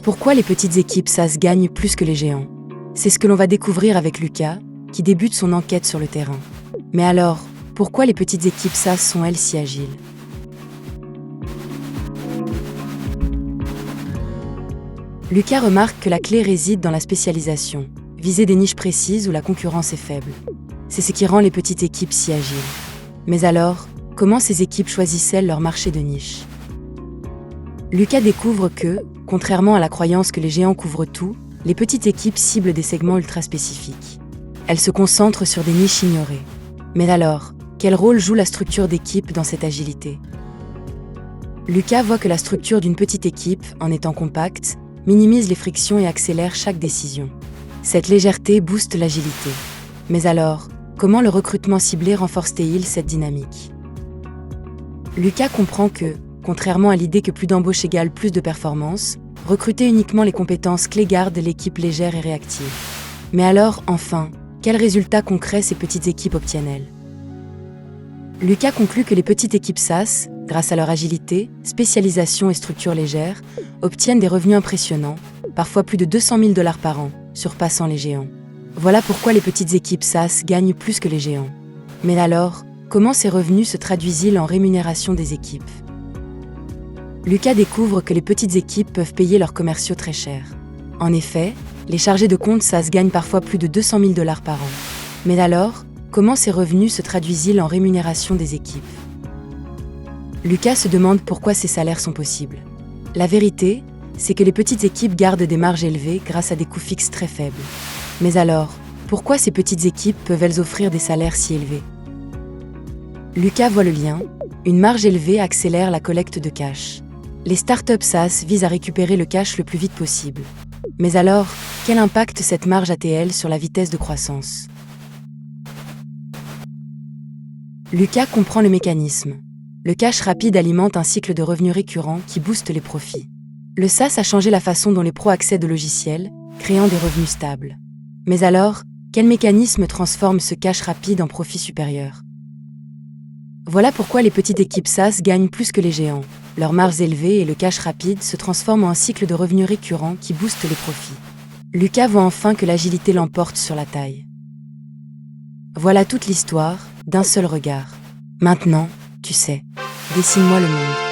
Pourquoi les petites équipes SaaS gagnent plus que les géants? C'est ce que l'on va découvrir avec Lucas, qui débute son enquête sur le terrain. Mais alors, pourquoi les petites équipes SaaS sont-elles si agiles? Lucas remarque que la clé réside dans la spécialisation, viser des niches précises où la concurrence est faible. C'est ce qui rend les petites équipes si agiles. Mais alors, comment ces équipes choisissent-elles leur marché de niche? Lucas découvre que, contrairement à la croyance que les géants couvrent tout, les petites équipes ciblent des segments ultra spécifiques. Elles se concentrent sur des niches ignorées. Mais alors, quel rôle joue la structure d'équipe dans cette agilité? Lucas voit que la structure d'une petite équipe, en étant compacte, minimise les frictions et accélère chaque décision. Cette légèreté booste l'agilité. Mais alors, comment le recrutement ciblé renforce-t-il cette dynamique? Lucas comprend que, contrairement à l'idée que plus d'embauches égale plus de performance, recruter uniquement les compétences clés garde l'équipe légère et réactive. Mais alors, enfin, quels résultats concrets ces petites équipes obtiennent-elles? Lucas conclut que les petites équipes SaaS, grâce à leur agilité, spécialisation et structure légère, obtiennent des revenus impressionnants, parfois plus de 200 000 $ par an, surpassant les géants. Voilà pourquoi les petites équipes SaaS gagnent plus que les géants. Mais alors, comment ces revenus se traduisent-ils en rémunération des équipes? Lucas découvre que les petites équipes peuvent payer leurs commerciaux très cher. En effet, les chargés de compte SaaS gagnent parfois plus de 200 000 $ par an. Mais alors, comment ces revenus se traduisent-ils en rémunération des équipes? Lucas se demande pourquoi ces salaires sont possibles. La vérité, c'est que les petites équipes gardent des marges élevées grâce à des coûts fixes très faibles. Mais alors, pourquoi ces petites équipes peuvent-elles offrir des salaires si élevés? Lucas voit le lien. Une marge élevée accélère la collecte de cash. Les startups SaaS visent à récupérer le cash le plus vite possible. Mais alors, quel impact cette marge a-t-elle sur la vitesse de croissance? Lucas comprend le mécanisme. Le cash rapide alimente un cycle de revenus récurrents qui booste les profits. Le SaaS a changé la façon dont les pros accèdent au logiciel, créant des revenus stables. Mais alors, quel mécanisme transforme ce cash rapide en profit supérieur? Voilà pourquoi les petites équipes SaaS gagnent plus que les géants. Leurs marges élevées et le cash rapide se transforment en un cycle de revenus récurrents qui booste les profits. Lucas voit enfin que l'agilité l'emporte sur la taille. Voilà toute l'histoire, d'un seul regard. Maintenant, tu sais, dessine-moi le monde.